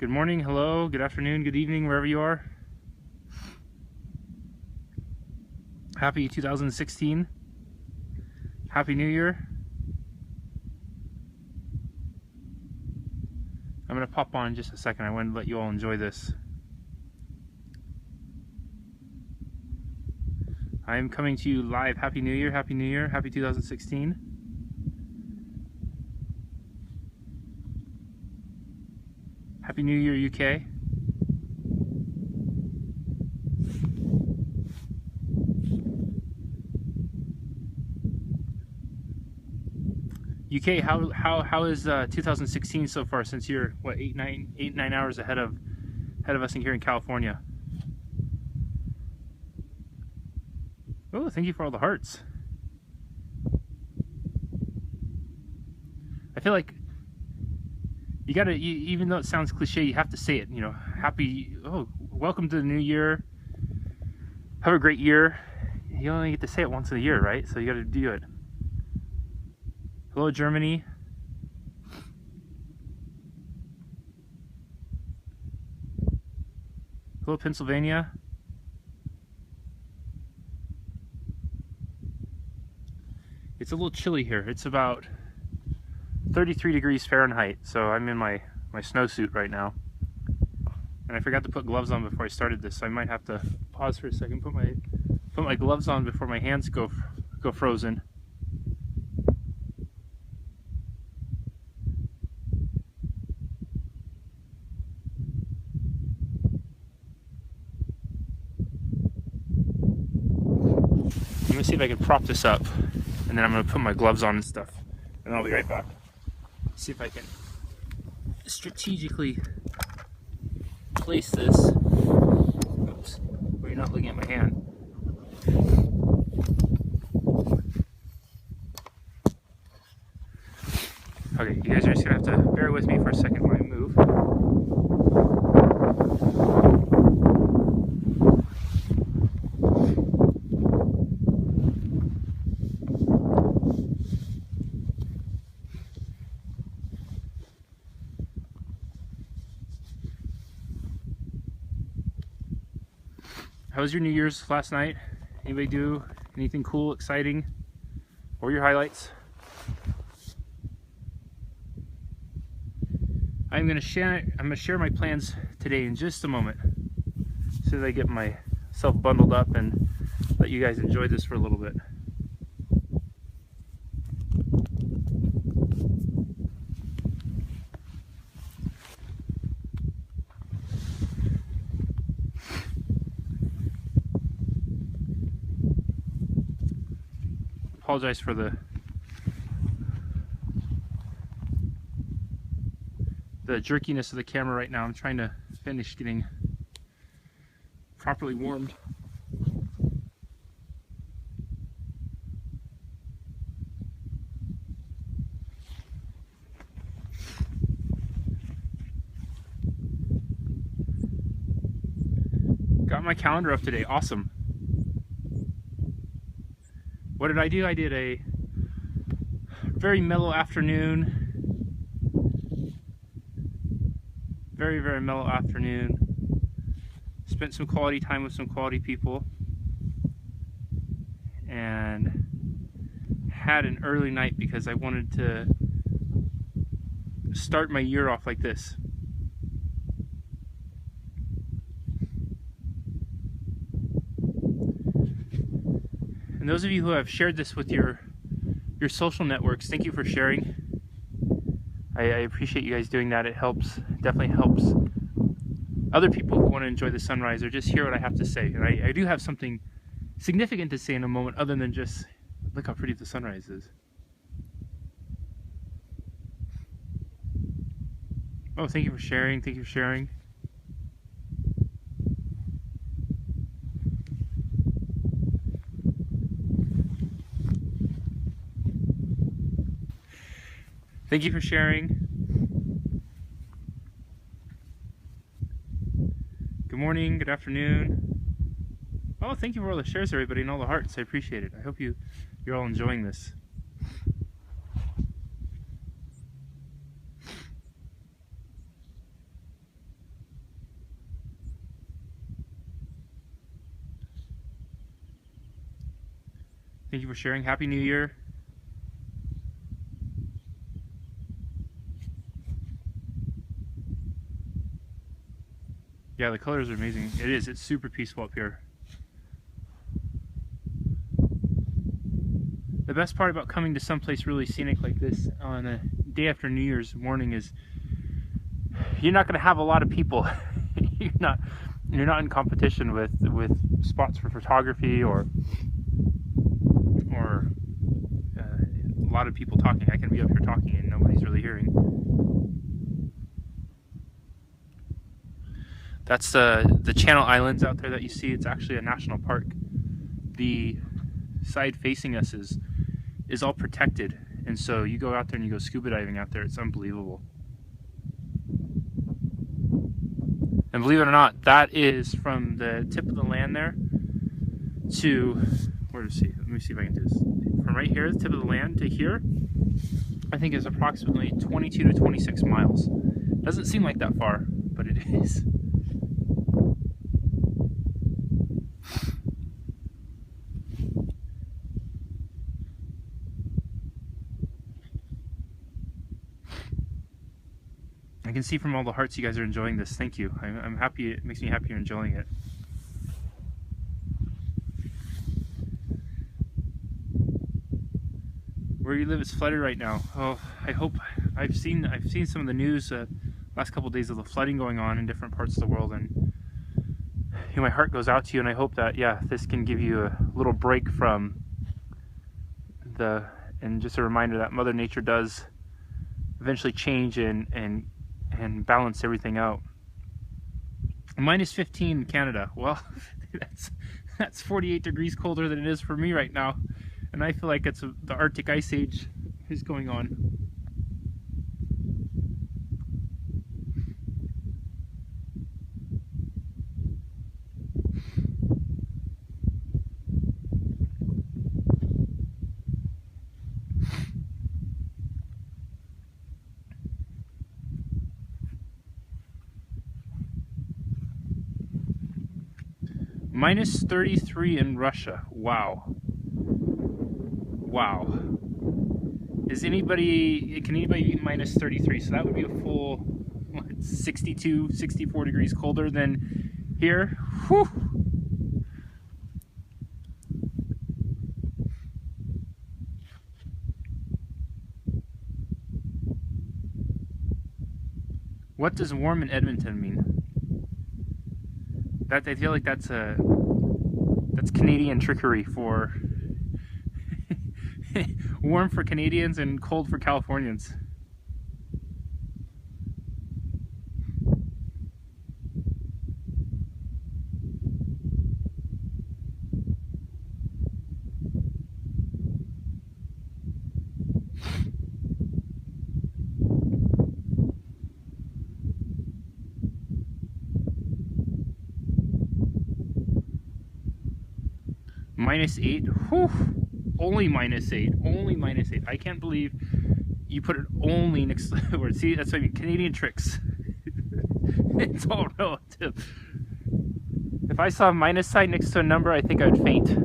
Good morning, hello, good afternoon, good evening, wherever you are. Happy 2016. Happy New Year. I'm going to pop on in just a second. I wanted to let you all enjoy this. I am coming to you live. Happy New Year, Happy New Year, Happy 2016. Happy New Year, UK. UK, how is 2016 so far? Since you're what 8-9 hours ahead of us in here in California. Oh, thank you for all the hearts. I feel like you gotta, even though it sounds cliche, you have to say it. You know, welcome to the new year. Have a great year. You only get to say it once in a year, right? So you gotta do it. Hello, Germany. Hello, Pennsylvania. It's a little chilly here. It's about 33 degrees Fahrenheit, so I'm in my snowsuit right now. And I forgot to put gloves on before I started this, so I might have to pause for a second, put my gloves on before my hands go frozen. I'm gonna see if I can prop this up, and then I'm gonna put my gloves on and stuff, and I'll be right back. See if I can strategically place this. Oops, where you're not looking at my hand. Okay, you guys are just gonna have to bear with me for a second while I move. How was your New Year's last night? Anybody do anything cool, exciting, or your highlights? I'm gonna share my plans today in just a moment, as soon as I get myself bundled up and let you guys enjoy this for a little bit. Apologize for the jerkiness of the camera right now. I'm trying to finish getting properly warmed. Got my calendar up today. Awesome. What did I do? I did a very mellow afternoon. Very mellow afternoon. Spent some quality time with some quality people. And had an early night because I wanted to start my year off like this. And those of you who have shared this with your social networks, thank you for sharing. I appreciate you guys doing that. It helps, definitely helps other people who want to enjoy the sunrise or just hear what I have to say. And I do have something significant to say in a moment other than just look how pretty the sunrise is. Oh, thank you for sharing. Thank you for sharing. Thank you for sharing. Good morning, good afternoon. Oh, thank you for all the shares, everybody, and all the hearts. I appreciate it. I hope you're all enjoying this. Thank you for sharing. Happy New Year. Yeah, the colors are amazing. It is. It's super peaceful up here. The best part about coming to someplace really scenic like this on a day after New Year's morning is you're not going to have a lot of people. you're not in competition with spots for photography or a lot of people talking. I can be up here talking and nobody's really hearing. That's the Channel Islands out there that you see. It's actually a national park. The side facing us is all protected, and so you go out there and you go scuba diving out there. It's unbelievable. And believe it or not, that is from the tip of the land there to, where to see? Let me see if I can do this. From right here, the tip of the land to here, I think is approximately 22 to 26 miles. Doesn't seem like that far, but it is. I can see from all the hearts you guys are enjoying this. Thank you. I'm happy. It makes me happy you're enjoying it. Where you live is flooded right now. Oh, I hope. I've seen some of the news last couple of days of the flooding going on in different parts of the world, and my heart goes out to you. And I hope that this can give you a little break from and just a reminder that Mother Nature does eventually change and balance everything out. Minus 15 in Canada. Well, that's 48 degrees colder than it is for me right now, and I feel like it's the Arctic Ice Age is going on. Minus 33 in Russia. Wow. Wow. Can anybody beat minus 33? So that would be a full 62, 64 degrees colder than here. Whew. What does warm in Edmonton mean? I feel like that's Canadian trickery for warm for Canadians and cold for Californians. Minus 8. Whew. Only minus 8. Only minus 8. I can't believe you put it only next to the word. See, that's what I mean. Canadian tricks. It's all relative. If I saw a minus sign next to a number, I think I would faint.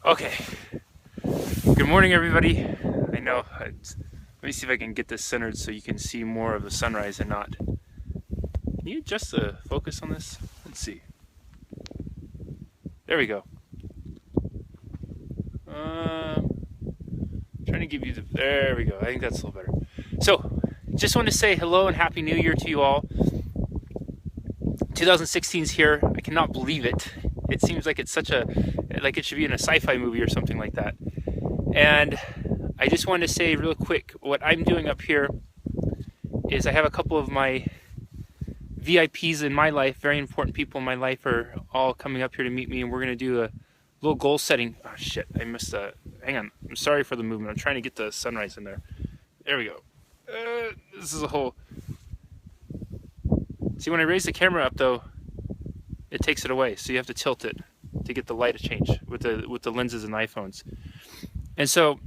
Okay. Good morning, everybody. I know. Let me see if I can get this centered so you can see more of the sunrise and not. Can you adjust the focus on this? Let's see. There we go. Trying to give you the. There we go. I think that's a little better. So, just want to say hello and Happy New Year to you all. 2016's here. I cannot believe it. It seems like it's like it should be in a sci-fi movie or something like that. And I just wanted to say real quick, what I'm doing up here is I have a couple of my VIPs in my life, very important people in my life, are all coming up here to meet me, and we're going to do a little goal setting. Oh shit, I missed hang on, I'm sorry for the movement. I'm trying to get the sunrise in there. There we go. This is a whole... See, when I raise the camera up though, it takes it away, so you have to tilt it to get the light to change with the lenses in the iPhones. And so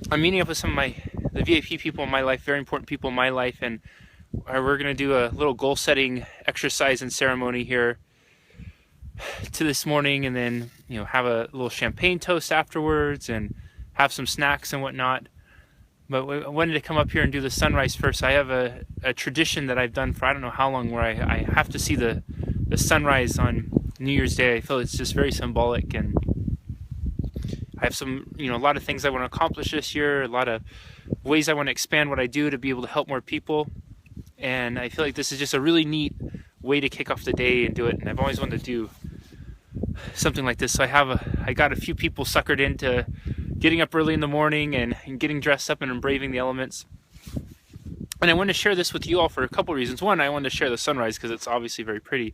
I'm meeting up with some of the VIP people in my life, very important people in my life, and we're going to do a little goal setting exercise and ceremony here to this morning, and then have a little champagne toast afterwards and have some snacks and whatnot. But I wanted to come up here and do the sunrise first. I have a tradition that I've done for I don't know how long, where I have to see the sunrise on New Year's Day. I feel it's just very symbolic, and I have a lot of things I want to accomplish this year, a lot of ways I want to expand what I do to be able to help more people. And I feel like this is just a really neat way to kick off the day and do it. And I've always wanted to do something like this. So I got a few people suckered into getting up early in the morning and getting dressed up and braving the elements. And I wanted to share this with you all for a couple reasons. One, I wanted to share the sunrise because it's obviously very pretty.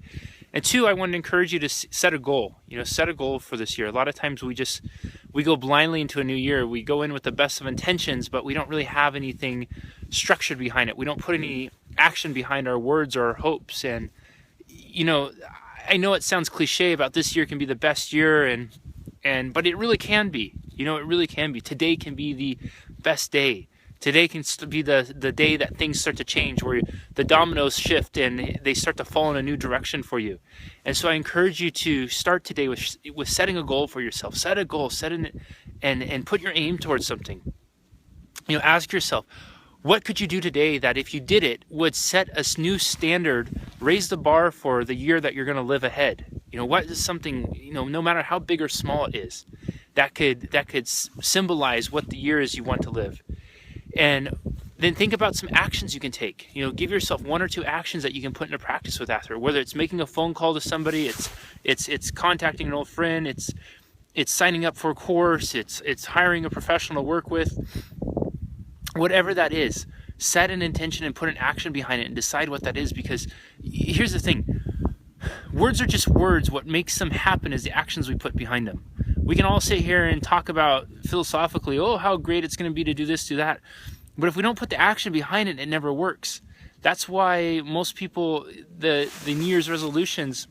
And two, I wanted to encourage you to set a goal. Set a goal for this year. A lot of times we go blindly into a new year. We go in with the best of intentions, but we don't really have anything structured behind it. We don't put any action behind our words or our hopes. And I know it sounds cliche about this year can be the best year, but it really can be. It really can be. Today can be the best day. Today can be the day that things start to change, where the dominoes shift and they start to fall in a new direction for you. And so I encourage you to start today with setting a goal for yourself. Set a goal, and put your aim towards something. Ask yourself, what could you do today that if you did it would set a new standard, raise the bar for the year that you're going to live ahead? What is something, no matter how big or small it is, that could symbolize what the year is you want to live. And then think about some actions you can take. Give yourself 1 or 2 actions that you can put into practice with after. Whether it's making a phone call to somebody, it's contacting an old friend, it's signing up for a course, it's hiring a professional to work with. Whatever that is, set an intention and put an action behind it and decide what that is. Because here's the thing. Words are just words. What makes them happen is the actions we put behind them. We can all sit here and talk about philosophically, how great it's going to be to do this, do that. But if we don't put the action behind it, it never works. That's why most people, the New Year's resolutions,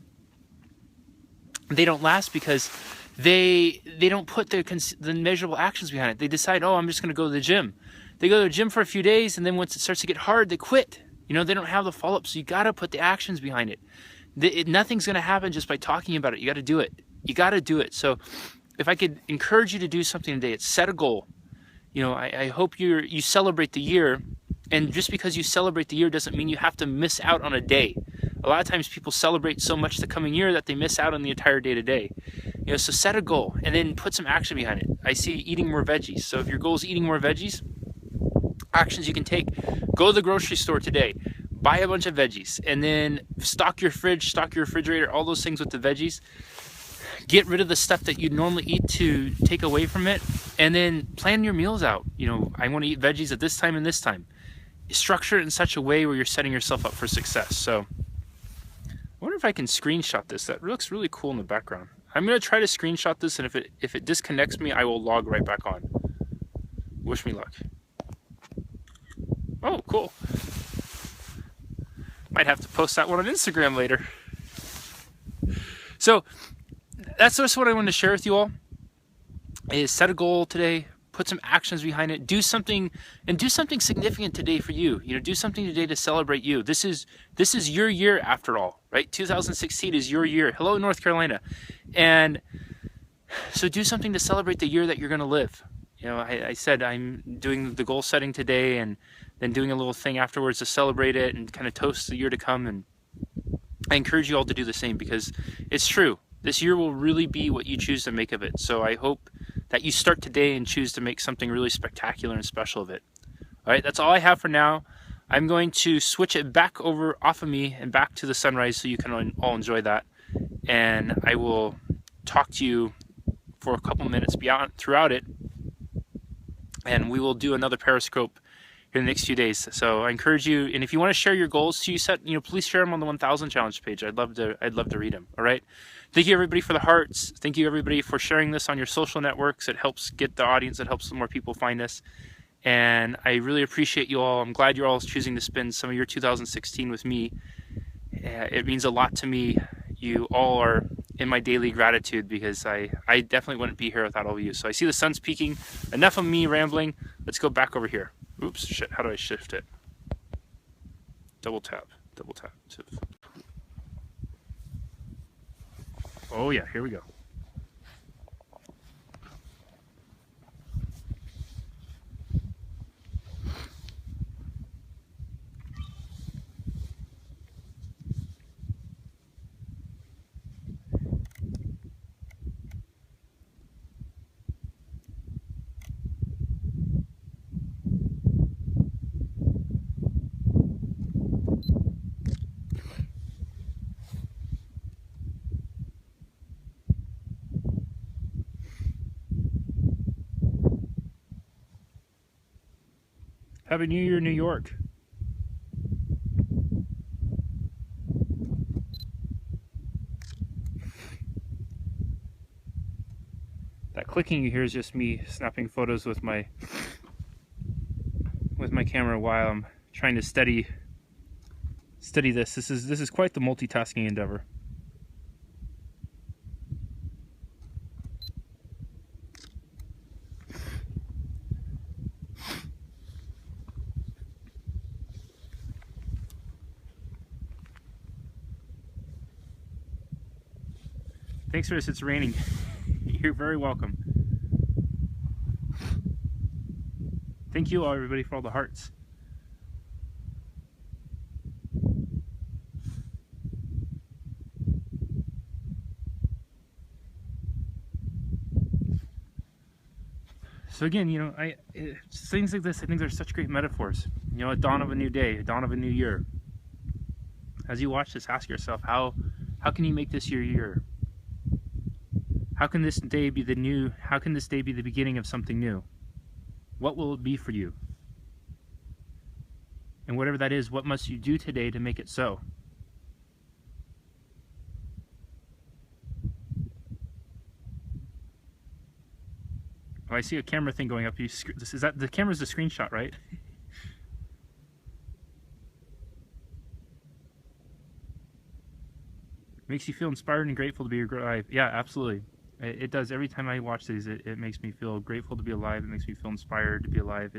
they don't last, because they don't put the measurable actions behind it. They decide, I'm just going to go to the gym. They go to the gym for a few days, and then once it starts to get hard, they quit. They don't have the follow-up. So you got to put the actions behind it. Nothing's going to happen just by talking about it. You got to do it. You got to do it. So if I could encourage you to do something today, it's set a goal. I hope you celebrate the year. And just because you celebrate the year doesn't mean you have to miss out on a day. A lot of times people celebrate so much the coming year that they miss out on the entire day to day. So set a goal and then put some action behind it. I see eating more veggies. So if your goal is eating more veggies, actions you can take. Go to the grocery store today. Buy a bunch of veggies, and then stock your fridge, stock your refrigerator, all those things with the veggies. Get rid of the stuff that you normally eat to take away from it, and then plan your meals out. I want to eat veggies at this time and this time. Structure it in such a way where you're setting yourself up for success. So I wonder if I can screenshot this. That looks really cool in the background. I'm going to try to screenshot this, and if it disconnects me, I will log right back on. Wish me luck. Oh, cool. Might have to post that one on Instagram later. So that's just what I wanted to share with you all, is set a goal today, put some actions behind it, do something significant today for you. Do something today to celebrate you. This is your year after all, right? 2016 is your year. Hello, North Carolina. And so do something to celebrate the year that you're going to live. I said I'm doing the goal setting today, and then doing a little thing afterwards to celebrate it and kind of toast the year to come. And I encourage you all to do the same, because it's true. This year will really be what you choose to make of it. So I hope that you start today and choose to make something really spectacular and special of it. All right, that's all I have for now. I'm going to switch it back over off of me and back to the sunrise so you can all enjoy that. And I will talk to you for a couple minutes throughout it. And we will do another Periscope in the next few days. So I encourage you, and if you want to share your goals, you set, please share them on the 1000 challenge page. I'd love to read them. All right. Thank you everybody for the hearts. Thank you everybody for sharing this on your social networks. It helps get the audience. It helps more people find us. And I really appreciate you all. I'm glad you're all choosing to spend some of your 2016 with me. It means a lot to me. You all are in my daily gratitude, because I definitely wouldn't be here without all of you. So I see the sun's peaking. Enough of me rambling. Let's go back over here. Oops, shit, how do I shift it? Double tap. Oh yeah, here we go. Happy New Year, New York. That clicking you hear is just me snapping photos with my camera while I'm trying to steady this. This is quite the multitasking endeavor. Thanks for this. It's raining. You're very welcome. Thank you all, everybody, for all the hearts. So again, things like this, I think they're such great metaphors. A dawn of a new day, a dawn of a new year. As you watch this, ask yourself, how can you make this your year? How can this day be the beginning of something new? What will it be for you? And whatever that is, what must you do today to make it so? Oh, I see a camera thing going up. Is that the camera's a screenshot, right? Makes you feel inspired and grateful to be alive. Yeah, absolutely. It does. Every time I watch these, it makes me feel grateful to be alive. It makes me feel inspired to be alive.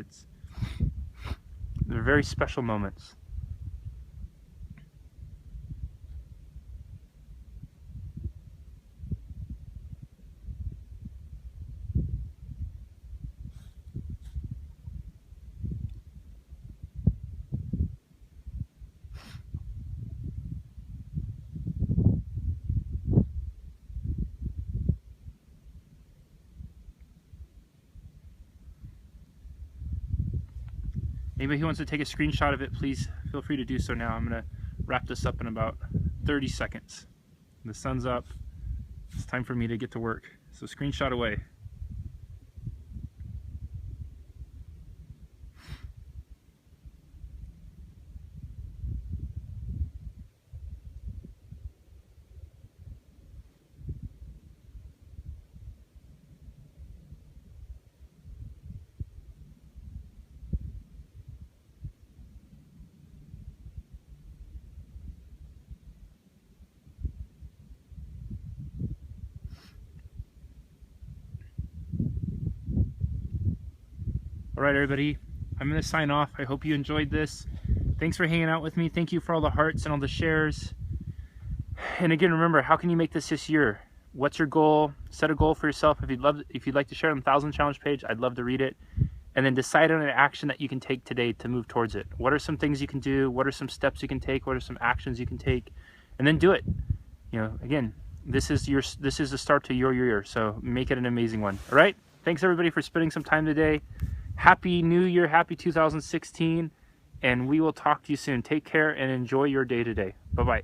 They're very special moments. Anybody who wants to take a screenshot of it, please feel free to do so now. I'm going to wrap this up in about 30 seconds. The sun's up. It's time for me to get to work. So screenshot away. All right, everybody, I'm going to sign off. I hope you enjoyed this. Thanks for hanging out with me. Thank you for all the hearts and all the shares. And again, remember, how can you make this year? What's your goal? Set a goal for yourself. If you'd like to share it on the 1000 challenge page, I'd love to read it. And then decide on an action that you can take today to move towards it. What are some things you can do? What are some steps you can take? What are some actions you can take? And then do it. Again, this is the start to your year. So make it an amazing one. All right. Thanks everybody for spending some time today. Happy New Year. Happy 2016. and we will talk to you soon. Take care and enjoy your day today. Bye-bye.